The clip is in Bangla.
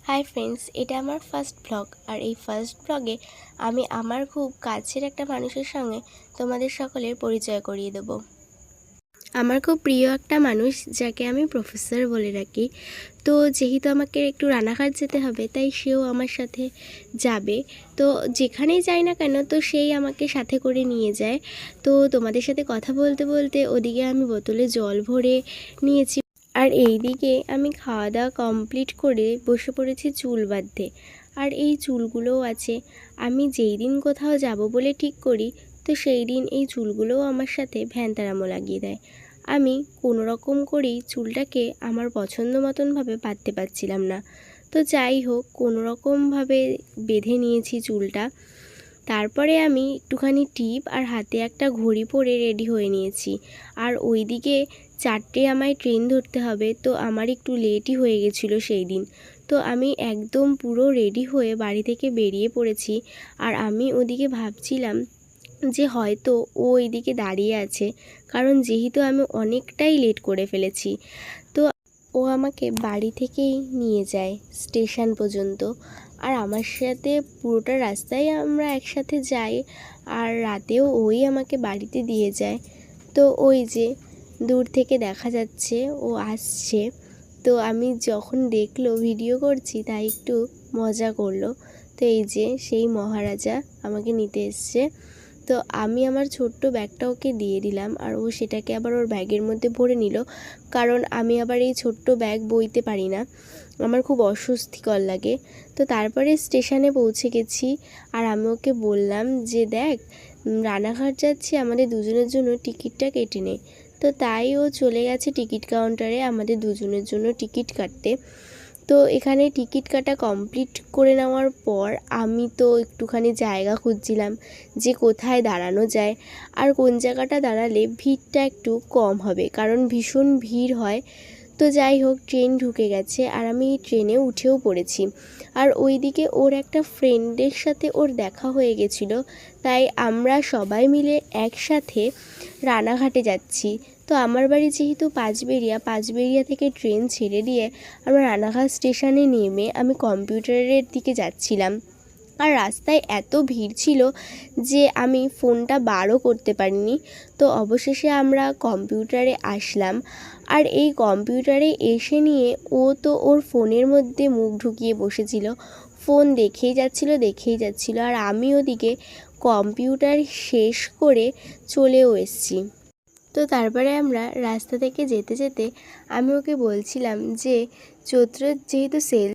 হাই ফ্রেন্ডস, এটা আমার ফার্স্ট ব্লগ। আর এই ফার্স্ট ব্লগে আমি আমার খুব কাছের একটা মানুষের সঙ্গে তোমাদের সকলের পরিচয় করিয়ে দেব। আমার খুব প্রিয় একটা মানুষ, যাকে আমি প্রফেসর বলে রাখি। তো যেহেতু আমাকে একটু রানাঘাট যেতে হবে, তাই সেও আমার সাথে যাবে। তো যেখানেই যাই না কেন, তো সেই আমাকে সাথে করে নিয়ে যায়। তো তোমাদের সাথে কথা বলতে বলতে ওদিকে আমি বোতলে জল ভরে নিয়েছি, আর এই দিকে আমি খাওয়া দাওয়া কমপ্লিট করে বসে পড়েছি চুল বাঁধতে। আর এই চুলগুলোও আছে, আমি যেই দিন কোথাও যাব বলে ঠিক করি, তো সেই দিন এই চুলগুলোও আমার সাথে ভ্যানতারামো লাগিয়ে দেয়। আমি কোনো রকম করেই চুলটাকে আমার পছন্দ মতনভাবে বাঁধতে পারছিলাম না। তো যাই হোক, কোনো রকমভাবে বেঁধে নিয়েছি চুলটা। তারপরে আমি একটুখানি টিপ আর হাতে একটা ঘড়ি পরে রেডি হয়ে নিয়েছি। আর ওইদিকে 4টে আমায় ট্রেন ধরতে হবে, তো আমার একটু লেটই হয়ে গেছিলো সেই দিন। তো আমি একদম পুরো রেডি হয়ে বাড়ি থেকে বেরিয়ে পড়েছি। আর আমি ওদিকে ভাবছিলাম যে হয়তো ও এইদিকে দাঁড়িয়ে আছে, কারণ যেহেতু আমি অনেকটাই লেট করে ফেলেছি। তো ও আমাকে বাড়ি থেকেই নিয়ে যায় স্টেশন পর্যন্ত, আর আমার সাথে পুরোটা রাস্তায় আমরা একসাথে যাই। আর রাতেও ওই আমাকে বাড়িতে দিয়ে যায়। তো ওই যে দূর থেকে দেখা যাচ্ছে ও আসছে। তো আমি যখন দেখলো ভিডিও করছি, তাই একটু মজা করলো। তো এই যে সেই মহারাজা আমাকে নিতে এসছে। তো আমি আমার ছোট্ট ব্যাগটা ওকে দিয়ে দিলাম, আর ও সেটাকে আবার ওর ব্যাগের মধ্যে ভরে নিল, কারণ আমি আবার এই ছোট্ট ব্যাগ বইতে পারি না, আমার খুব অস্বস্তিকর লাগে। তো তারপরে স্টেশনে পৌঁছে গেছি, আর আমি ওকে বললাম যে দেখ, রানাঘাট যাচ্ছি, আমাদের দুজনের জন্য টিকিটটা কেটে নে। তো তাই ও চলে গেছে টিকিট কাউন্টারে আমাদের দুজনের জন্য টিকিট কাটতে। তো এখানে টিকিট কাটা কমপ্লিট করে নেওয়ার পর আমি তো একটুখানি জায়গা খুঁজছিলাম যে কোথায় দাঁড়ানো যায়, আর কোন জায়গাটা দাঁড়ালে ভিড়টা একটু কম হবে, কারণ ভীষণ ভিড় হয়। তো যাই হোক, ট্রেন ঢুকে গেছে আর আমি ট্রেনে উঠেও পড়েছি। আর ওইদিকে ওর একটা ফ্রেন্ডের সাথে ওর দেখা হয়ে গেছিলো, তাই আমরা সবাই মিলে একসাথে রানাঘাটে যাচ্ছি। তো আমার বাড়ি যেহেতু পাঁচবেড়িয়া থেকে ট্রেন ছেড়ে দিয়ে আমরা রানাঘাট স্টেশনে নেমে আমি কম্পিউটারের দিকে যাচ্ছিলাম। আর রাস্তায় এত ভিড় ছিল যে আমি ফোনটা বারও করতে পারিনি। তো অবশেষে আমরা কম্পিউটারে আসলাম, আর এই কম্পিউটারে এসে নিয়ে ও তো ওর ফোনের মধ্যে মুখ ঢুকিয়ে বসেছিল, ফোন দেখেই যাচ্ছিল। আর আমি ওদিকে কম্পিউটার শেষ করে চলেও এসেছি। তো তারপরে আমরা রাস্তা থেকে যেতে যেতে আমি ওকে বলছিলাম যে চৈত্রের যেহেতু সেল